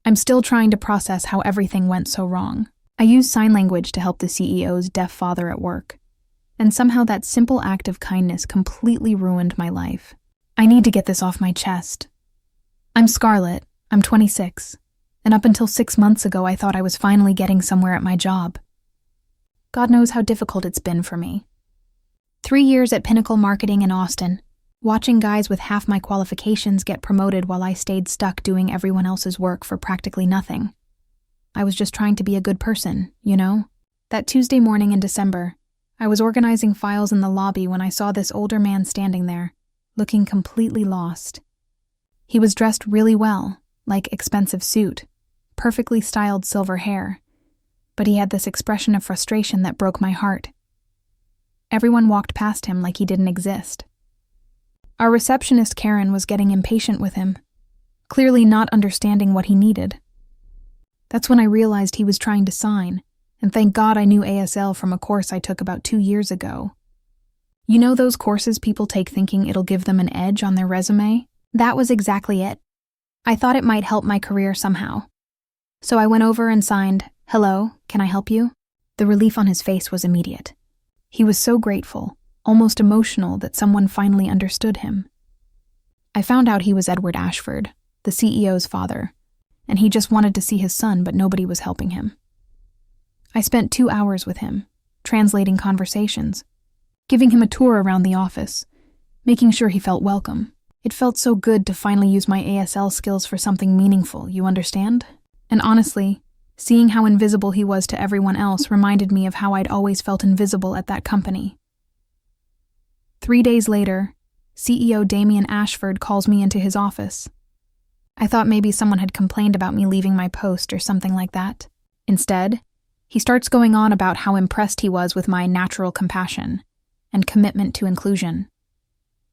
I'm still trying to process how everything went so wrong. I used sign language to help the CEO's deaf father at work, and somehow that simple act of kindness completely ruined my life. I need to get this off my chest. I'm Scarlett, I'm 26, and up until 6 months ago I thought I was finally getting somewhere at my job. God knows how difficult it's been for me. 3 years at Pinnacle Marketing in Austin, watching guys with half my qualifications get promoted while I stayed stuck doing everyone else's work for practically nothing. I was just trying to be a good person, you know? That Tuesday morning in December, I was organizing files in the lobby when I saw this older man standing there, looking completely lost. He was dressed really well, like expensive suit, perfectly styled silver hair, but he had this expression of frustration that broke my heart. Everyone walked past him like he didn't exist. Our receptionist Karen was getting impatient with him, clearly not understanding what he needed. That's when I realized he was trying to sign, and thank God I knew ASL from a course I took about 2 years ago. You know those courses people take thinking it'll give them an edge on their resume? That was exactly it. I thought it might help my career somehow. So I went over and signed, "Hello, can I help you?" The relief on his face was immediate. He was so grateful, almost emotional, that someone finally understood him. I found out he was Edward Ashford, the CEO's father, and he just wanted to see his son, but nobody was helping him. I spent 2 hours with him, translating conversations, giving him a tour around the office, making sure he felt welcome. It felt so good to finally use my ASL skills for something meaningful, you understand? And honestly, seeing how invisible he was to everyone else reminded me of how I'd always felt invisible at that company. 3 days later, CEO Damien Ashford calls me into his office. I thought maybe someone had complained about me leaving my post or something like that. Instead, he starts going on about how impressed he was with my natural compassion and commitment to inclusion.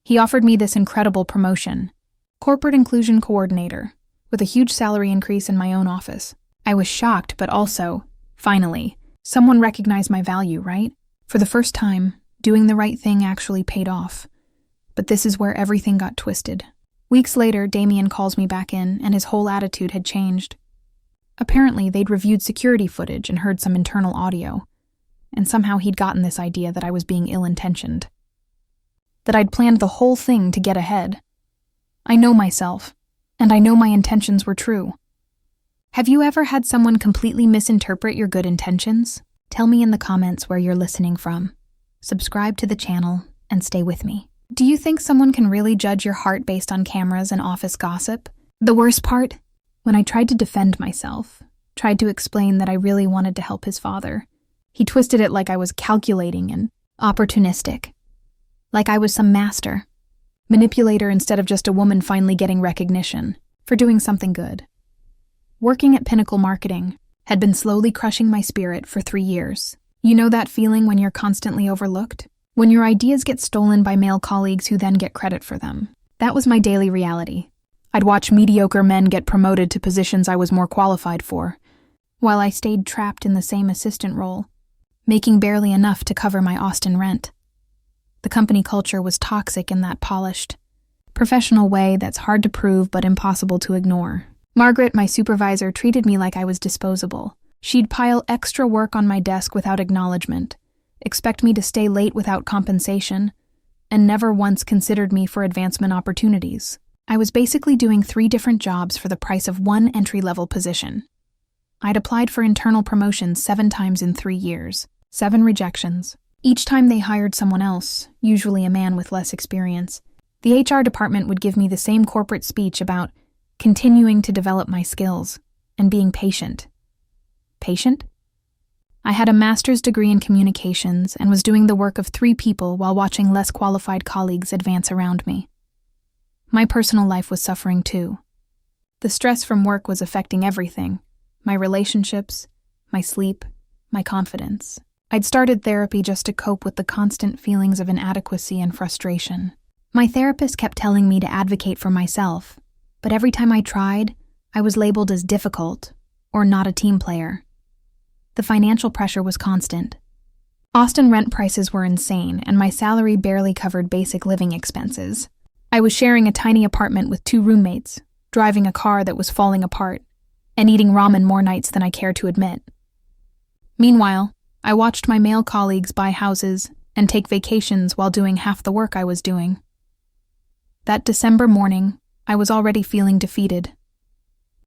He offered me this incredible promotion, Corporate Inclusion Coordinator, with a huge salary increase in my own office. I was shocked, but also, finally, someone recognized my value, right? For the first time, doing the right thing actually paid off. But this is where everything got twisted. Weeks later, Damien calls me back in, and his whole attitude had changed. Apparently, they'd reviewed security footage and heard some internal audio, and somehow he'd gotten this idea that I was being ill-intentioned. That I'd planned the whole thing to get ahead. I know myself, and I know my intentions were true. Have you ever had someone completely misinterpret your good intentions? Tell me in the comments where you're listening from. Subscribe to the channel and stay with me. Do you think someone can really judge your heart based on cameras and office gossip? The worst part? When I tried to defend myself, tried to explain that I really wanted to help his father, he twisted it like I was calculating and opportunistic. Like I was some master, manipulator instead of just a woman finally getting recognition for doing something good. Working at Pinnacle Marketing had been slowly crushing my spirit for 3 years. You know that feeling when you're constantly overlooked? When your ideas get stolen by male colleagues who then get credit for them. That was my daily reality. I'd watch mediocre men get promoted to positions I was more qualified for, while I stayed trapped in the same assistant role, making barely enough to cover my Austin rent. The company culture was toxic in that polished, professional way that's hard to prove but impossible to ignore. Margaret, my supervisor, treated me like I was disposable. She'd pile extra work on my desk without acknowledgement, expect me to stay late without compensation, and never once considered me for advancement opportunities. I was basically doing 3 different jobs for the price of 1 entry-level position. I'd applied for internal promotions 7 times in 3 years, 7 rejections. Each time they hired someone else, usually a man with less experience, the HR department would give me the same corporate speech about continuing to develop my skills and being patient. Patient? I had a master's degree in communications and was doing the work of 3 people while watching less qualified colleagues advance around me. My personal life was suffering too. The stress from work was affecting everything: my relationships, my sleep, my confidence. I'd started therapy just to cope with the constant feelings of inadequacy and frustration. My therapist kept telling me to advocate for myself, but every time I tried, I was labeled as difficult or not a team player. The financial pressure was constant. Austin rent prices were insane, and my salary barely covered basic living expenses. I was sharing a tiny apartment with 2 roommates, driving a car that was falling apart, and eating ramen more nights than I care to admit. Meanwhile, I watched my male colleagues buy houses and take vacations while doing half the work I was doing. That December morning, I was already feeling defeated.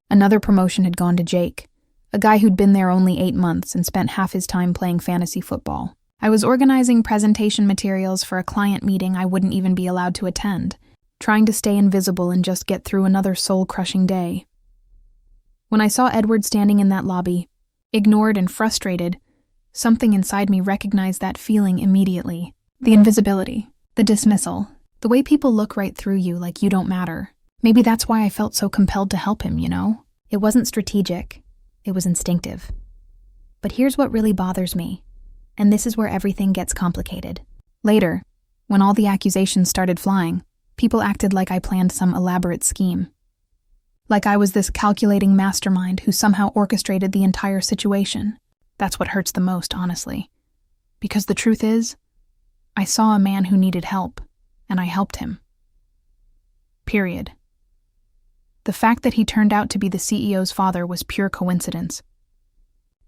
Another promotion had gone to Jake, a guy who'd been there only 8 months and spent half his time playing fantasy football. I was organizing presentation materials for a client meeting I wouldn't even be allowed to attend, trying to stay invisible and just get through another soul-crushing day. When I saw Edward standing in that lobby, ignored and frustrated, something inside me recognized that feeling immediately. The invisibility, the dismissal, the way people look right through you like you don't matter. Maybe that's why I felt so compelled to help him, you know? It wasn't strategic. It was instinctive. But here's what really bothers me, and this is where everything gets complicated. Later, when all the accusations started flying, people acted like I planned some elaborate scheme. Like I was this calculating mastermind who somehow orchestrated the entire situation. That's what hurts the most, honestly. Because the truth is, I saw a man who needed help, and I helped him. Period. The fact that he turned out to be the CEO's father was pure coincidence.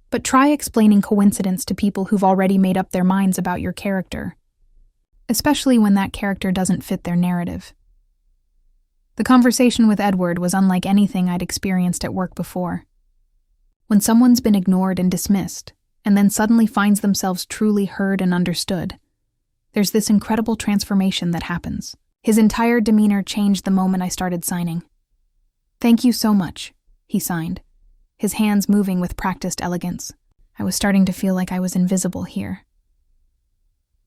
But try explaining coincidence to people who've already made up their minds about your character, especially when that character doesn't fit their narrative. The conversation with Edward was unlike anything I'd experienced at work before. When someone's been ignored and dismissed, and then suddenly finds themselves truly heard and understood, there's this incredible transformation that happens. His entire demeanor changed the moment I started signing. "Thank you so much," he signed, his hands moving with practiced elegance. I was starting to feel like I was invisible here.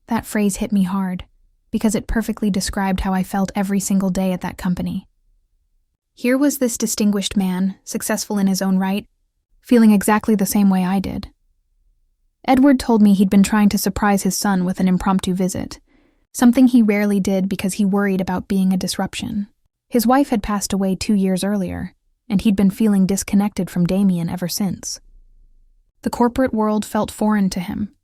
That phrase hit me hard, because it perfectly described how I felt every single day at that company. Here was this distinguished man, successful in his own right, feeling exactly the same way I did. Edward told me he'd been trying to surprise his son with an impromptu visit, something he rarely did because he worried about being a disruption. His wife had passed away 2 years earlier, and he'd been feeling disconnected from Damien ever since. The corporate world felt foreign to him,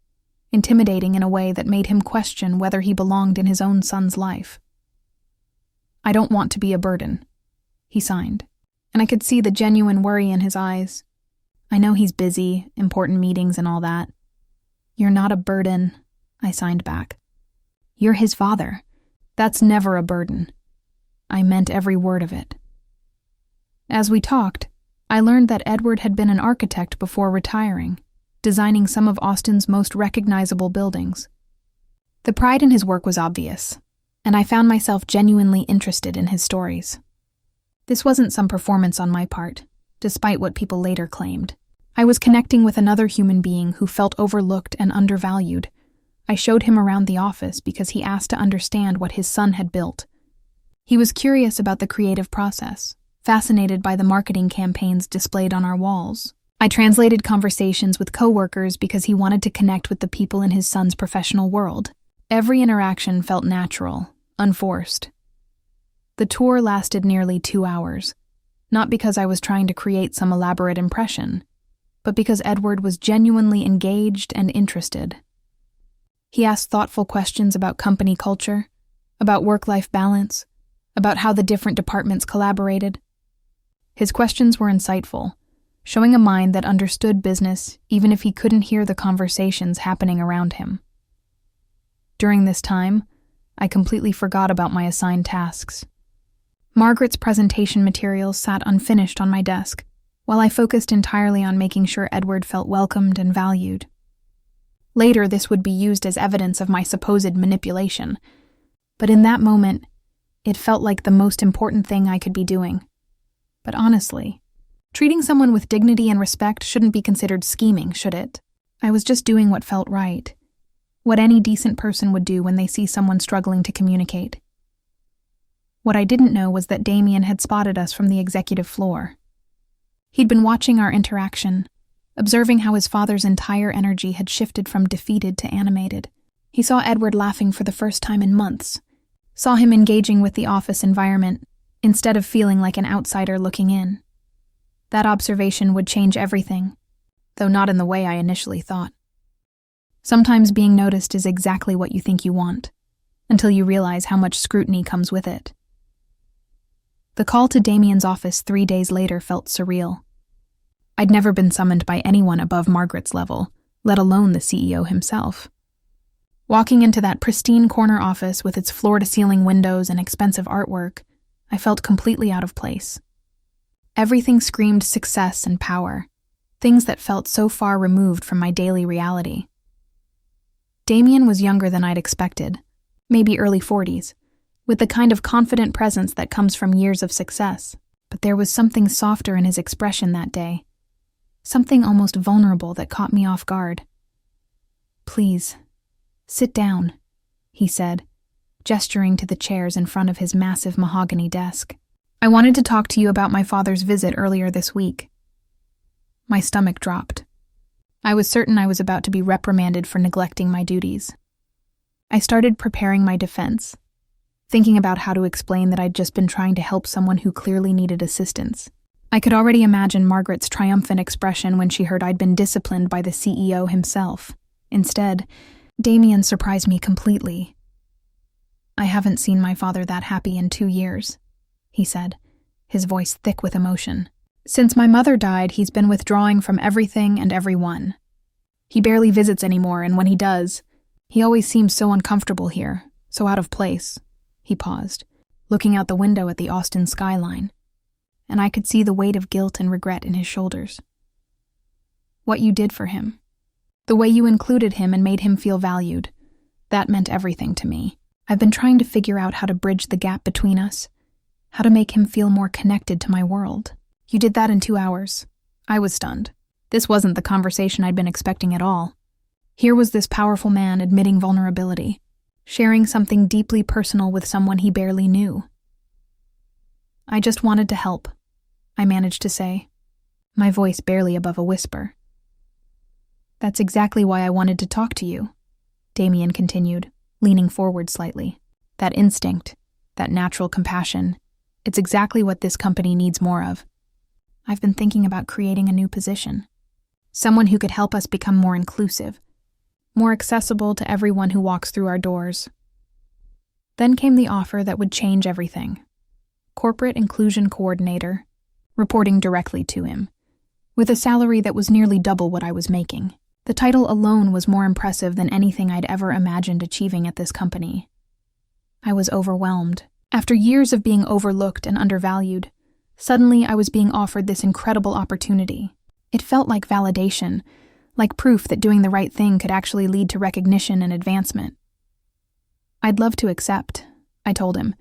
intimidating in a way that made him question whether he belonged in his own son's life. "I don't want to be a burden," he signed, and I could see the genuine worry in his eyes. "I know he's busy, important meetings and all that." "You're not a burden," I signed back. "You're his father. That's never a burden." I meant every word of it. As we talked, I learned that Edward had been an architect before retiring, designing some of Austin's most recognizable buildings. The pride in his work was obvious, and I found myself genuinely interested in his stories. This wasn't some performance on my part, despite what people later claimed. I was connecting with another human being who felt overlooked and undervalued. I showed him around the office because he asked to understand what his son had built. He was curious about the creative process, fascinated by the marketing campaigns displayed on our walls. I translated conversations with coworkers because he wanted to connect with the people in his son's professional world. Every interaction felt natural, unforced. The tour lasted nearly 2 hours, not because I was trying to create some elaborate impression, but because Edward was genuinely engaged and interested. He asked thoughtful questions about company culture, about work-life balance, about how the different departments collaborated. His questions were insightful, showing a mind that understood business even if he couldn't hear the conversations happening around him. During this time, I completely forgot about my assigned tasks. Margaret's presentation materials sat unfinished on my desk, while I focused entirely on making sure Edward felt welcomed and valued. Later, this would be used as evidence of my supposed manipulation, but in that moment, it felt like the most important thing I could be doing. But honestly, treating someone with dignity and respect shouldn't be considered scheming, should it? I was just doing what felt right, what any decent person would do when they see someone struggling to communicate. What I didn't know was that Damien had spotted us from the executive floor. He'd been watching our interaction, observing how his father's entire energy had shifted from defeated to animated. He saw Edward laughing for the first time in months, saw him engaging with the office environment instead of feeling like an outsider looking in. That observation would change everything, though not in the way I initially thought. Sometimes being noticed is exactly what you think you want, until you realize how much scrutiny comes with it. The call to Damien's office 3 days later felt surreal. I'd never been summoned by anyone above Margaret's level, let alone the CEO himself. Walking into that pristine corner office with its floor-to-ceiling windows and expensive artwork, I felt completely out of place. Everything screamed success and power, things that felt so far removed from my daily reality. Damien was younger than I'd expected, maybe early 40s, with the kind of confident presence that comes from years of success, but there was something softer in his expression that day, something almost vulnerable that caught me off guard. "Please, sit down," he said, gesturing to the chairs in front of his massive mahogany desk. "I wanted to talk to you about my father's visit earlier this week." My stomach dropped. I was certain I was about to be reprimanded for neglecting my duties. I started preparing my defense, thinking about how to explain that I'd just been trying to help someone who clearly needed assistance. I could already imagine Margaret's triumphant expression when she heard I'd been disciplined by the CEO himself. Instead, Damien surprised me completely. "I haven't seen my father that happy in 2 years," he said, his voice thick with emotion. "Since my mother died, he's been withdrawing from everything and everyone. He barely visits anymore, and when he does, he always seems so uncomfortable here, so out of place." He paused, looking out the window at the Austin skyline, and I could see the weight of guilt and regret in his shoulders. "What you did for him, the way you included him and made him feel valued, that meant everything to me. I've been trying to figure out how to bridge the gap between us, how to make him feel more connected to my world. You did that in 2 hours." I was stunned. This wasn't the conversation I'd been expecting at all. Here was this powerful man admitting vulnerability, sharing something deeply personal with someone he barely knew. "I just wanted to help," I managed to say, my voice barely above a whisper. "That's exactly why I wanted to talk to you," Damien continued, leaning forward slightly. "That instinct, that natural compassion, it's exactly what this company needs more of. I've been thinking about creating a new position. Someone who could help us become more inclusive, more accessible to everyone who walks through our doors." Then came the offer that would change everything. Corporate Inclusion Coordinator, reporting directly to him, with a salary that was nearly double what I was making. The title alone was more impressive than anything I'd ever imagined achieving at this company. I was overwhelmed. After years of being overlooked and undervalued, suddenly I was being offered this incredible opportunity. It felt like validation, like proof that doing the right thing could actually lead to recognition and advancement. "I'd love to accept," I told him,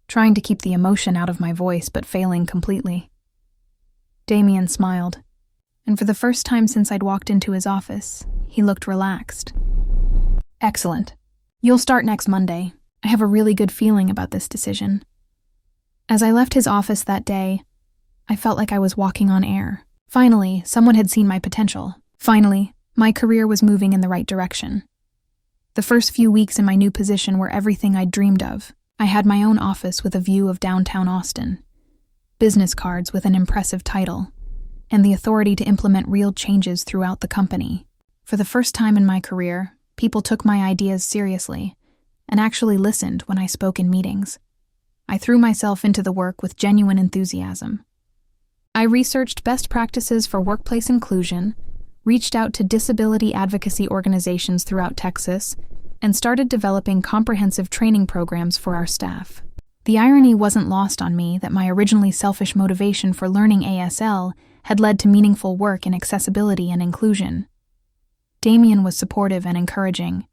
trying to keep the emotion out of my voice but failing completely. Damien smiled, and for the first time since I'd walked into his office, he looked relaxed. "Excellent. You'll start next Monday. I have a really good feeling about this decision." As I left his office that day, I felt like I was walking on air. Finally, someone had seen my potential. Finally, my career was moving in the right direction. The first few weeks in my new position were everything I'd dreamed of. I had my own office with a view of downtown Austin, business cards with an impressive title, and the authority to implement real changes throughout the company. For the first time in my career, people took my ideas seriously and actually listened when I spoke in meetings. I threw myself into the work with genuine enthusiasm. I researched best practices for workplace inclusion, reached out to disability advocacy organizations throughout Texas, and started developing comprehensive training programs for our staff. The irony wasn't lost on me that my originally selfish motivation for learning ASL had led to meaningful work in accessibility and inclusion. Damien was supportive and encouraging.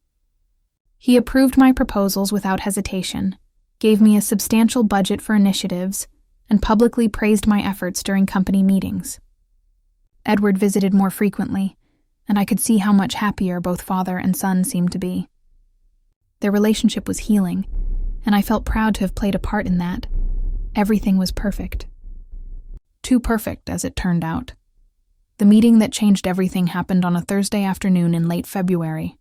He approved my proposals without hesitation, gave me a substantial budget for initiatives, and publicly praised my efforts during company meetings. Edward visited more frequently, and I could see how much happier both father and son seemed to be. Their relationship was healing, and I felt proud to have played a part in that. Everything was perfect. Too perfect, as it turned out. The meeting that changed everything happened on a Thursday afternoon in late February.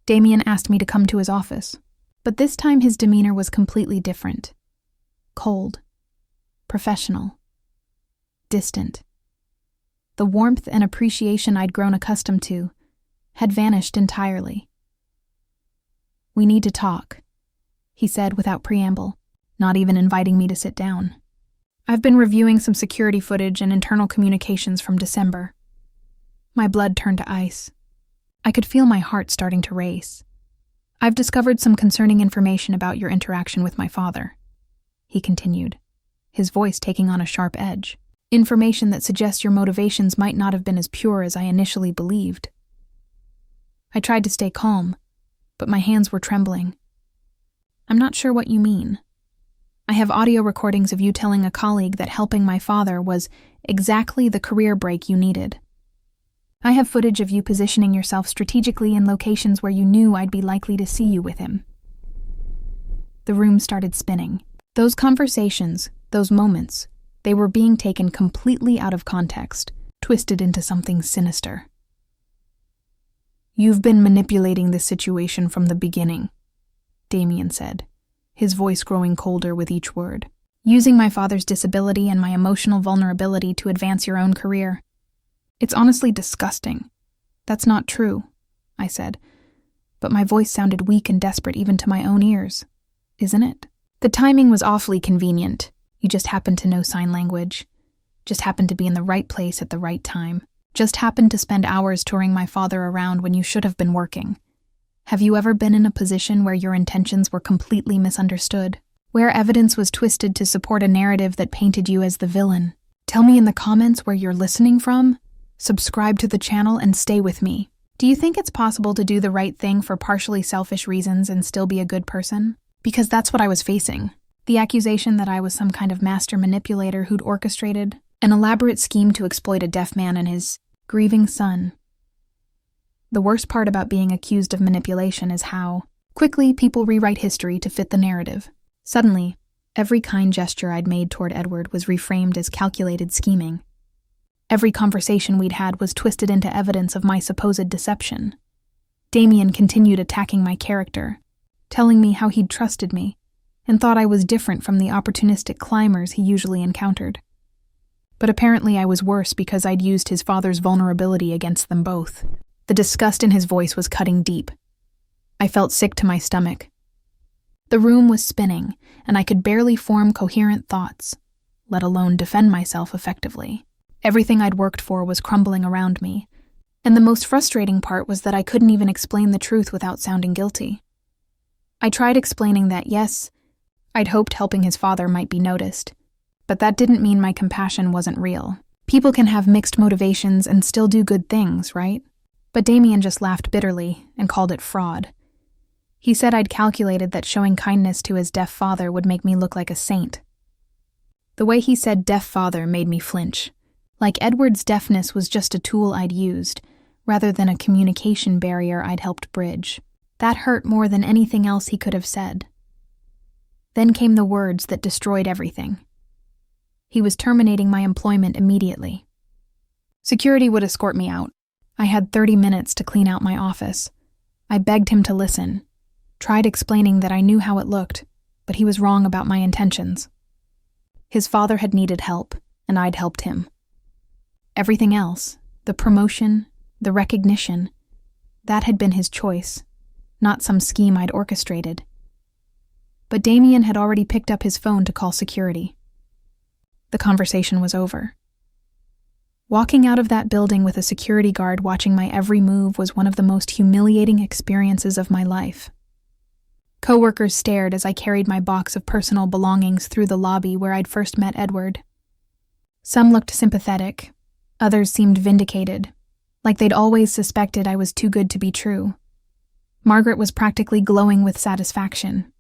Damien asked me to come to his office, but this time his demeanor was completely different. Cold, professional, distant. The warmth and appreciation I'd grown accustomed to had vanished entirely. "We need to talk," he said without preamble, not even inviting me to sit down. I've been reviewing some security footage and internal communications from December. My blood turned to ice. I could feel my heart starting to race. I've discovered some concerning information about your interaction with my father, he continued, his voice taking on a sharp edge. Information that suggests your motivations might not have been as pure as I initially believed. I tried to stay calm, but my hands were trembling. I'm not sure what you mean. I have audio recordings of you telling a colleague that helping my father was exactly the career break you needed. I have footage of you positioning yourself strategically in locations where you knew I'd be likely to see you with him. The room started spinning. Those conversations, those moments, they were being taken completely out of context, twisted into something sinister. You've been manipulating this situation from the beginning, Damien said, his voice growing colder with each word. Using my father's disability and my emotional vulnerability to advance your own career. It's honestly disgusting. That's not true, I said, but my voice sounded weak and desperate even to my own ears. Isn't it? The timing was awfully convenient. You just happened to know sign language. Just happened to be in the right place at the right time. Just happened to spend hours touring my father around when you should have been working. Have you ever been in a position where your intentions were completely misunderstood? Where evidence was twisted to support a narrative that painted you as the villain? Tell me in the comments where you're listening from. Subscribe to the channel and stay with me. Do you think it's possible to do the right thing for partially selfish reasons and still be a good person? Because that's what I was facing. The accusation that I was some kind of master manipulator who'd orchestrated an elaborate scheme to exploit a deaf man and his grieving son. The worst part about being accused of manipulation is how quickly people rewrite history to fit the narrative. Suddenly, every kind gesture I'd made toward Edward was reframed as calculated scheming. Every conversation we'd had was twisted into evidence of my supposed deception. Damien continued attacking my character, telling me how he'd trusted me, and thought I was different from the opportunistic climbers he usually encountered. But apparently I was worse because I'd used his father's vulnerability against them both. The disgust in his voice was cutting deep. I felt sick to my stomach. The room was spinning, and I could barely form coherent thoughts, let alone defend myself effectively. Everything I'd worked for was crumbling around me, and the most frustrating part was that I couldn't even explain the truth without sounding guilty. I tried explaining that, yes, I'd hoped helping his father might be noticed, but that didn't mean my compassion wasn't real. People can have mixed motivations and still do good things, right? But Damien just laughed bitterly and called it fraud. He said I'd calculated that showing kindness to his deaf father would make me look like a saint. The way he said deaf father made me flinch. Like Edward's deafness was just a tool I'd used, rather than a communication barrier I'd helped bridge. That hurt more than anything else he could have said. Then came the words that destroyed everything. He was terminating my employment immediately. Security would escort me out. I had 30 minutes to clean out my office. I begged him to listen, tried explaining that I knew how it looked, but he was wrong about my intentions. His father had needed help, and I'd helped him. Everything else, the promotion, the recognition, that had been his choice, not some scheme I'd orchestrated. But Damien had already picked up his phone to call security. The conversation was over. Walking out of that building with a security guard watching my every move was one of the most humiliating experiences of my life. Coworkers stared as I carried my box of personal belongings through the lobby where I'd first met Edward. Some looked sympathetic, others seemed vindicated, like they'd always suspected I was too good to be true. Margaret was practically glowing with satisfaction.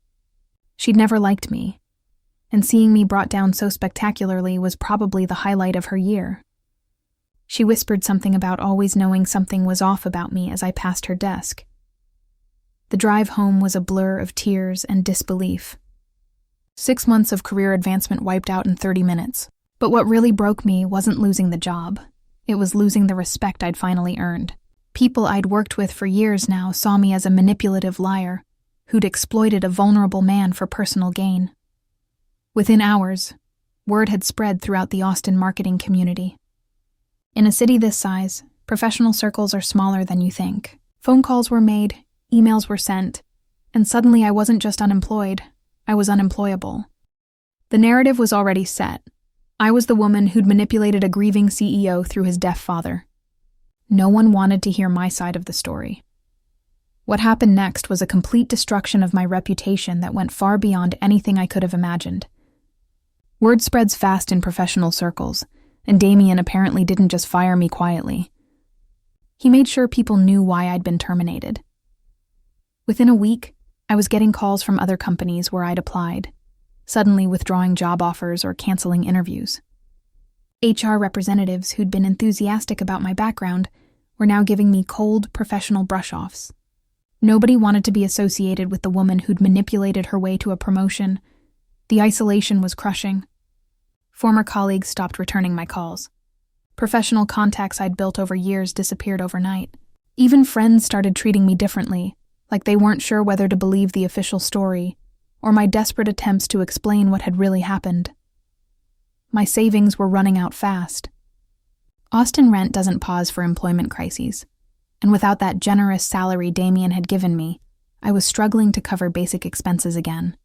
She'd never liked me, and seeing me brought down so spectacularly was probably the highlight of her year. She whispered something about always knowing something was off about me as I passed her desk. The drive home was a blur of tears and disbelief. 6 months of career advancement wiped out in 30 minutes. But what really broke me wasn't losing the job. It was losing the respect I'd finally earned. People I'd worked with for years now saw me as a manipulative liar who'd exploited a vulnerable man for personal gain. Within hours, word had spread throughout the Austin marketing community. In a city this size, professional circles are smaller than you think. Phone calls were made, emails were sent, and suddenly I wasn't just unemployed, I was unemployable. The narrative was already set. I was the woman who'd manipulated a grieving CEO through his deaf father. No one wanted to hear my side of the story. What happened next was a complete destruction of my reputation that went far beyond anything I could have imagined. Word spreads fast in professional circles, and Damien apparently didn't just fire me quietly. He made sure people knew why I'd been terminated. Within a week, I was getting calls from other companies where I'd applied, suddenly withdrawing job offers or canceling interviews. HR representatives who'd been enthusiastic about my background were now giving me cold, professional brush-offs. Nobody wanted to be associated with the woman who'd manipulated her way to a promotion. The isolation was crushing. Former colleagues stopped returning my calls. Professional contacts I'd built over years disappeared overnight. Even friends started treating me differently, like they weren't sure whether to believe the official story or my desperate attempts to explain what had really happened. My savings were running out fast. Austin rent doesn't pause for employment crises, and without that generous salary Damien had given me, I was struggling to cover basic expenses again.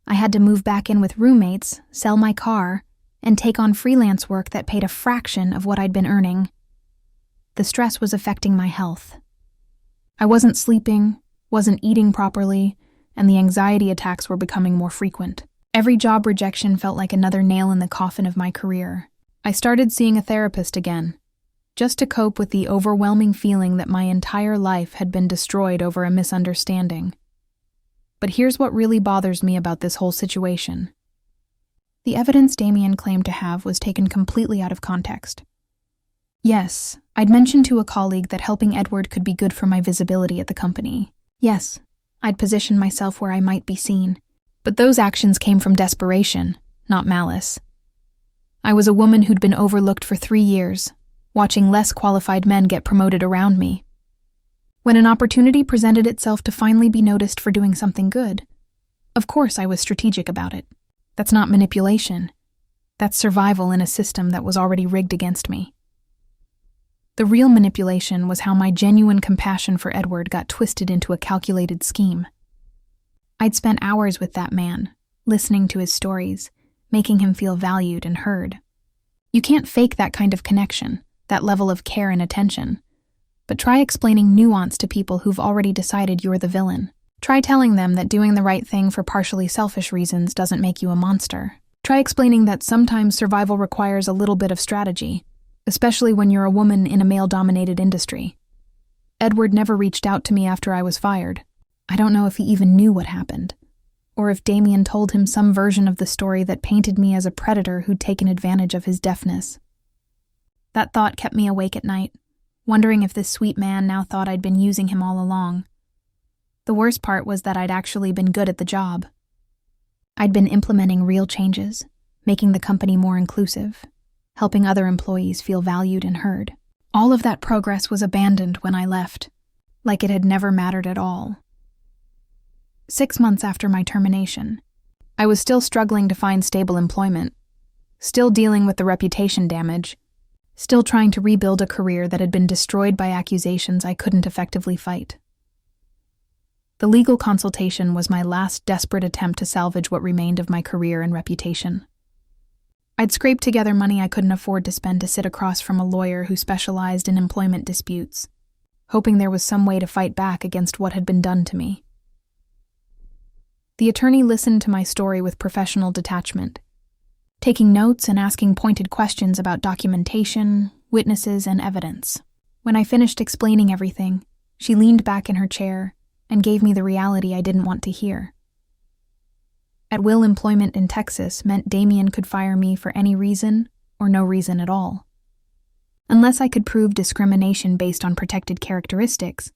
I had to move back in with roommates, sell my car, and take on freelance work that paid a fraction of what I'd been earning. The stress was affecting my health. I wasn't sleeping, wasn't eating properly, and the anxiety attacks were becoming more frequent. Every job rejection felt like another nail in the coffin of my career. I started seeing a therapist again, just to cope with the overwhelming feeling that my entire life had been destroyed over a misunderstanding. But here's what really bothers me about this whole situation. The evidence Damien claimed to have was taken completely out of context. Yes, I'd mentioned to a colleague that helping Edward could be good for my visibility at the company. Yes, I'd positioned myself where I might be seen. But those actions came from desperation, not malice. I was a woman who'd been overlooked for 3 years, watching less qualified men get promoted around me. When an opportunity presented itself to finally be noticed for doing something good, of course I was strategic about it. That's not manipulation. That's survival in a system that was already rigged against me. The real manipulation was how my genuine compassion for Edward got twisted into a calculated scheme. I'd spent hours with that man, listening to his stories, making him feel valued and heard. You can't fake that kind of connection, that level of care and attention. But try explaining nuance to people who've already decided you're the villain. Try telling them that doing the right thing for partially selfish reasons doesn't make you a monster. Try explaining that sometimes survival requires a little bit of strategy, especially when you're a woman in a male-dominated industry. Edward never reached out to me after I was fired. I don't know if he even knew what happened, or if Damien told him some version of the story that painted me as a predator who'd taken advantage of his deafness. That thought kept me awake at night, wondering if this sweet man now thought I'd been using him all along. The worst part was that I'd actually been good at the job. I'd been implementing real changes, making the company more inclusive, helping other employees feel valued and heard. All of that progress was abandoned when I left, like it had never mattered at all. 6 months after my termination, I was still struggling to find stable employment, still dealing with the reputation damage, still trying to rebuild a career that had been destroyed by accusations I couldn't effectively fight. The legal consultation was my last desperate attempt to salvage what remained of my career and reputation. I'd scraped together money I couldn't afford to spend to sit across from a lawyer who specialized in employment disputes, hoping there was some way to fight back against what had been done to me. The attorney listened to my story with professional detachment, taking notes and asking pointed questions about documentation, witnesses, and evidence. When I finished explaining everything, she leaned back in her chair and gave me the reality I didn't want to hear. At-will employment in Texas meant Damien could fire me for any reason or no reason at all. Unless I could prove discrimination based on protected characteristics,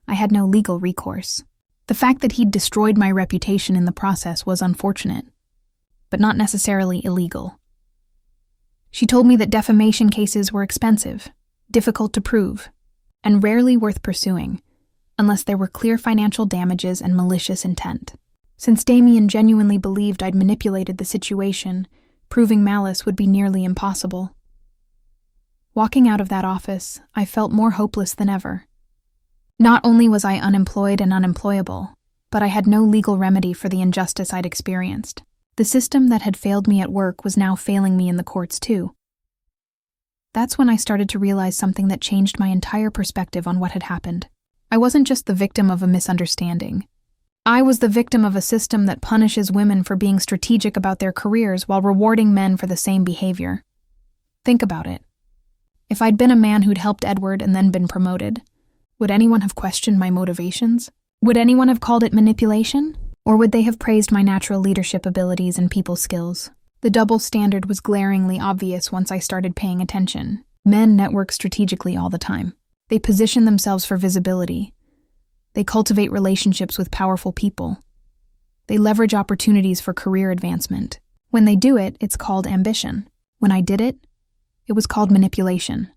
I had no legal recourse. The fact that he'd destroyed my reputation in the process was unfortunate, but not necessarily illegal. She told me that defamation cases were expensive, difficult to prove, and rarely worth pursuing, unless there were clear financial damages and malicious intent. Since Damien genuinely believed I'd manipulated the situation, proving malice would be nearly impossible. Walking out of that office, I felt more hopeless than ever. Not only was I unemployed and unemployable, but I had no legal remedy for the injustice I'd experienced. The system that had failed me at work was now failing me in the courts too. That's when I started to realize something that changed my entire perspective on what had happened. I wasn't just the victim of a misunderstanding. I was the victim of a system that punishes women for being strategic about their careers while rewarding men for the same behavior. Think about it. If I'd been a man who'd helped Edward and then been promoted, would anyone have questioned my motivations? Would anyone have called it manipulation? Or would they have praised my natural leadership abilities and people skills? The double standard was glaringly obvious once I started paying attention. Men network strategically all the time. They position themselves for visibility. They cultivate relationships with powerful people. They leverage opportunities for career advancement. When they do it, it's called ambition. When I did it, it was called manipulation.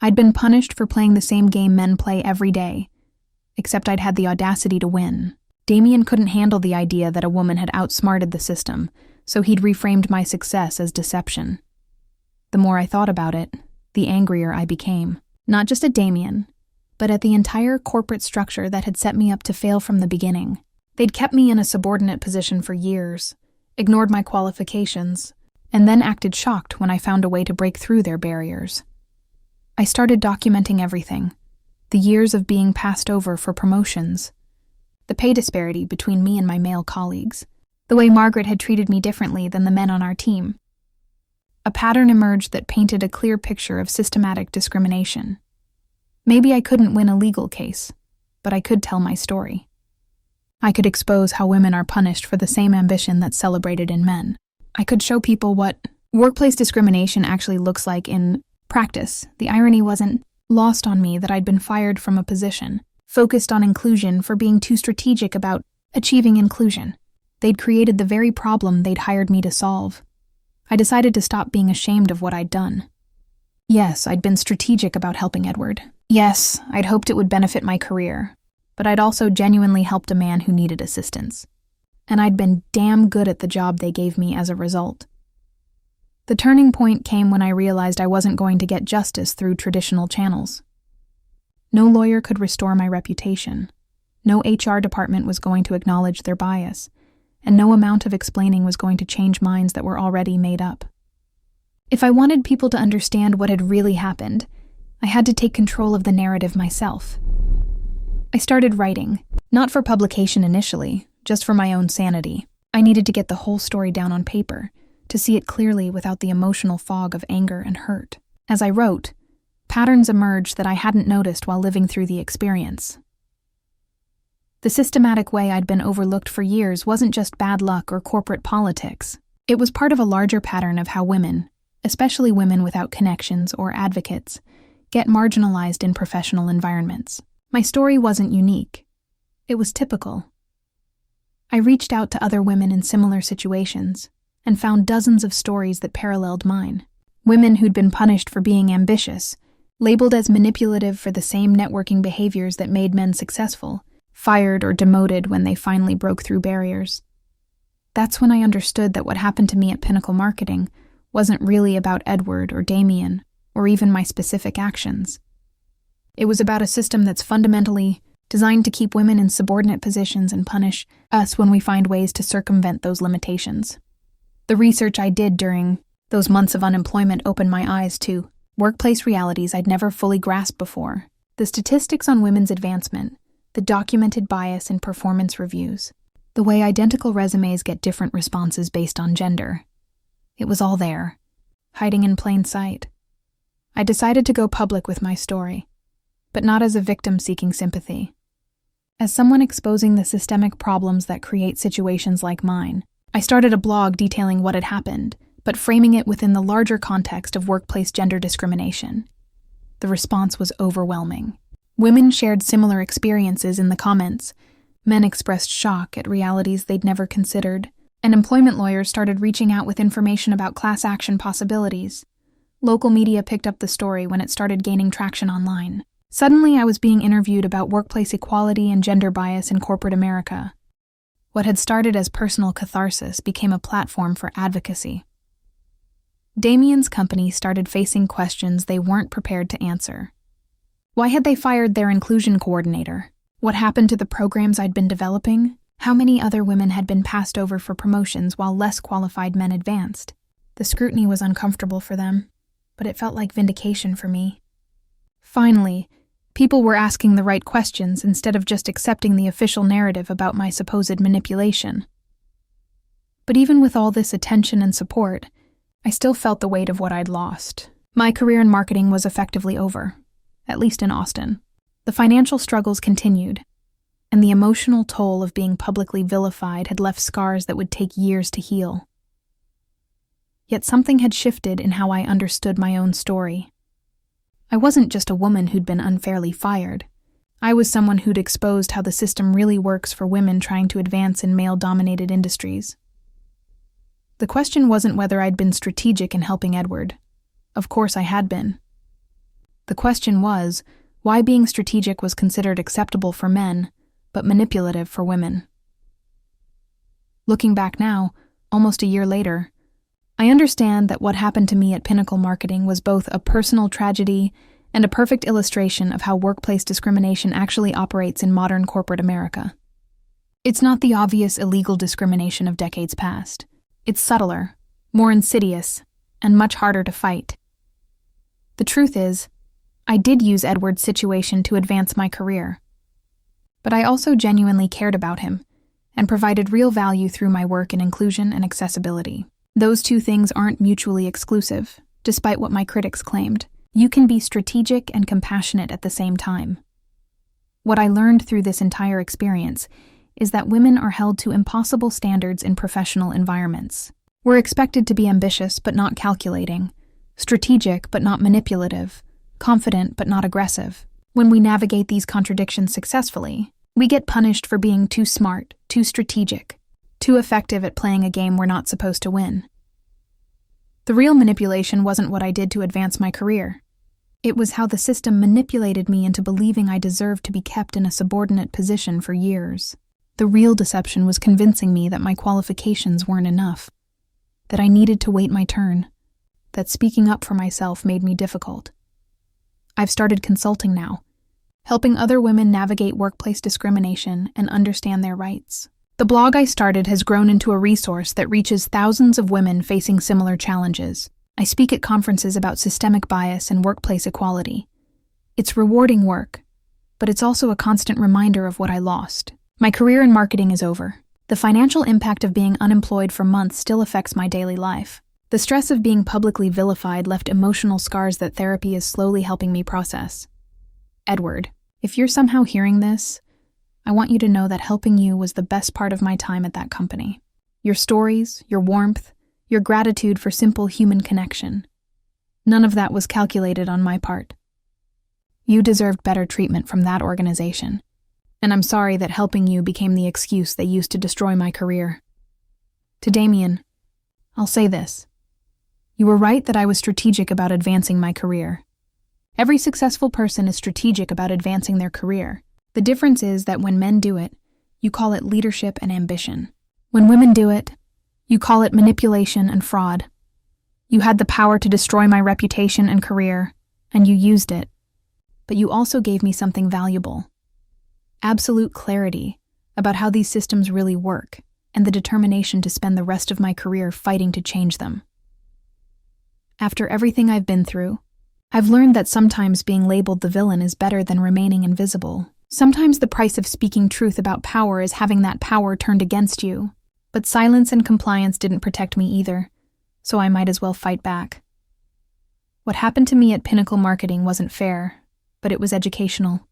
I'd been punished for playing the same game men play every day, except I'd had the audacity to win. Damien couldn't handle the idea that a woman had outsmarted the system, so he'd reframed my success as deception. The more I thought about it, the angrier I became. Not just at Damien, but at the entire corporate structure that had set me up to fail from the beginning. They'd kept me in a subordinate position for years, ignored my qualifications, and then acted shocked when I found a way to break through their barriers. I started documenting everything: the years of being passed over for promotions, the pay disparity between me and my male colleagues, the way Margaret had treated me differently than the men on our team. A pattern emerged that painted a clear picture of systematic discrimination. Maybe I couldn't win a legal case, but I could tell my story. I could expose how women are punished for the same ambition that's celebrated in men. I could show people what workplace discrimination actually looks like in practice. The irony wasn't lost on me that I'd been fired from a position focused on inclusion for being too strategic about achieving inclusion. They'd created the very problem they'd hired me to solve. I decided to stop being ashamed of what I'd done. Yes, I'd been strategic about helping Edward. Yes, I'd hoped it would benefit my career, but I'd also genuinely helped a man who needed assistance. And I'd been damn good at the job they gave me as a result. The turning point came when I realized I wasn't going to get justice through traditional channels. No lawyer could restore my reputation. No HR department was going to acknowledge their bias, and no amount of explaining was going to change minds that were already made up. If I wanted people to understand what had really happened, I had to take control of the narrative myself. I started writing, not for publication initially, just for my own sanity. I needed to get the whole story down on paper, to see it clearly without the emotional fog of anger and hurt. As I wrote, patterns emerged that I hadn't noticed while living through the experience. The systematic way I'd been overlooked for years wasn't just bad luck or corporate politics. It was part of a larger pattern of how women, especially women without connections or advocates, get marginalized in professional environments. My story wasn't unique. It was typical. I reached out to other women in similar situations and found dozens of stories that paralleled mine. Women who'd been punished for being ambitious, labeled as manipulative for the same networking behaviors that made men successful, fired or demoted when they finally broke through barriers. That's when I understood that what happened to me at Pinnacle Marketing wasn't really about Edward or Damien, or even my specific actions. It was about a system that's fundamentally designed to keep women in subordinate positions and punish us when we find ways to circumvent those limitations. The research I did during those months of unemployment opened my eyes to workplace realities I'd never fully grasped before. The statistics on women's advancement, the documented bias in performance reviews, the way identical resumes get different responses based on gender. It was all there, hiding in plain sight. I decided to go public with my story, but not as a victim seeking sympathy. As someone exposing the systemic problems that create situations like mine, I started a blog detailing what had happened, but framing it within the larger context of workplace gender discrimination. The response was overwhelming. Women shared similar experiences in the comments. Men expressed shock at realities they'd never considered, and employment lawyers started reaching out with information about class action possibilities. Local media picked up the story when it started gaining traction online. Suddenly, I was being interviewed about workplace equality and gender bias in corporate America. What had started as personal catharsis became a platform for advocacy. Damien's company started facing questions they weren't prepared to answer. Why had they fired their inclusion coordinator? What happened to the programs I'd been developing? How many other women had been passed over for promotions while less qualified men advanced? The scrutiny was uncomfortable for them, but it felt like vindication for me. Finally, people were asking the right questions instead of just accepting the official narrative about my supposed manipulation. But even with all this attention and support, I still felt the weight of what I'd lost. My career in marketing was effectively over, at least in Austin. The financial struggles continued, and the emotional toll of being publicly vilified had left scars that would take years to heal. Yet something had shifted in how I understood my own story. I wasn't just a woman who'd been unfairly fired. I was someone who'd exposed how the system really works for women trying to advance in male-dominated industries. The question wasn't whether I'd been strategic in helping Edward. Of course I had been. The question was why being strategic was considered acceptable for men, but manipulative for women. Looking back now, almost a year later, I understand that what happened to me at Pinnacle Marketing was both a personal tragedy and a perfect illustration of how workplace discrimination actually operates in modern corporate America. It's not the obvious illegal discrimination of decades past. It's subtler, more insidious, and much harder to fight. The truth is, I did use Edward's situation to advance my career. But I also genuinely cared about him and provided real value through my work in inclusion and accessibility. Those two things aren't mutually exclusive, despite what my critics claimed. You can be strategic and compassionate at the same time. What I learned through this entire experience is that women are held to impossible standards in professional environments. We're expected to be ambitious but not calculating, strategic but not manipulative, confident but not aggressive. When we navigate these contradictions successfully, we get punished for being too smart, too strategic, too effective at playing a game we're not supposed to win. The real manipulation wasn't what I did to advance my career. It was how the system manipulated me into believing I deserved to be kept in a subordinate position for years. The real deception was convincing me that my qualifications weren't enough, that I needed to wait my turn, that speaking up for myself made me difficult. I've started consulting now, helping other women navigate workplace discrimination and understand their rights. The blog I started has grown into a resource that reaches thousands of women facing similar challenges. I speak at conferences about systemic bias and workplace equality. It's rewarding work, but it's also a constant reminder of what I lost. My career in marketing is over. The financial impact of being unemployed for months still affects my daily life. The stress of being publicly vilified left emotional scars that therapy is slowly helping me process. Edward, if you're somehow hearing this, I want you to know that helping you was the best part of my time at that company. Your stories, your warmth, your gratitude for simple human connection. None of that was calculated on my part. You deserved better treatment from that organization, and I'm sorry that helping you became the excuse they used to destroy my career. To Damien, I'll say this. You were right that I was strategic about advancing my career. Every successful person is strategic about advancing their career. The difference is that when men do it, you call it leadership and ambition. When women do it, you call it manipulation and fraud. You had the power to destroy my reputation and career, and you used it. But you also gave me something valuable. Absolute clarity about how these systems really work, and the determination to spend the rest of my career fighting to change them. After everything I've been through, I've learned that sometimes being labeled the villain is better than remaining invisible. Sometimes the price of speaking truth about power is having that power turned against you. But silence and compliance didn't protect me either, so I might as well fight back. What happened to me at Pinnacle Marketing wasn't fair, but it was educational.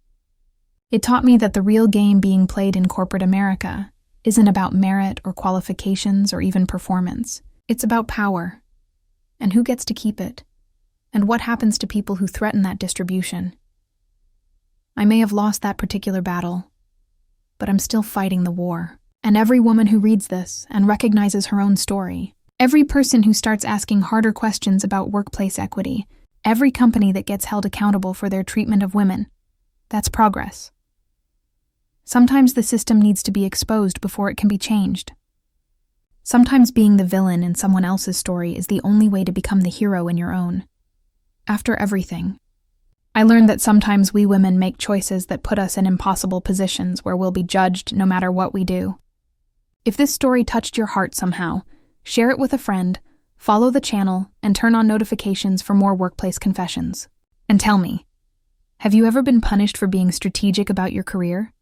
It taught me that the real game being played in corporate America isn't about merit or qualifications or even performance. It's about power, and who gets to keep it, and what happens to people who threaten that distribution. I may have lost that particular battle, but I'm still fighting the war. And every woman who reads this and recognizes her own story, every person who starts asking harder questions about workplace equity, every company that gets held accountable for their treatment of women, that's progress. Sometimes the system needs to be exposed before it can be changed. Sometimes being the villain in someone else's story is the only way to become the hero in your own. After everything, I learned that sometimes we women make choices that put us in impossible positions where we'll be judged no matter what we do. If this story touched your heart somehow, share it with a friend, follow the channel, and turn on notifications for more workplace confessions. And tell me, have you ever been punished for being strategic about your career?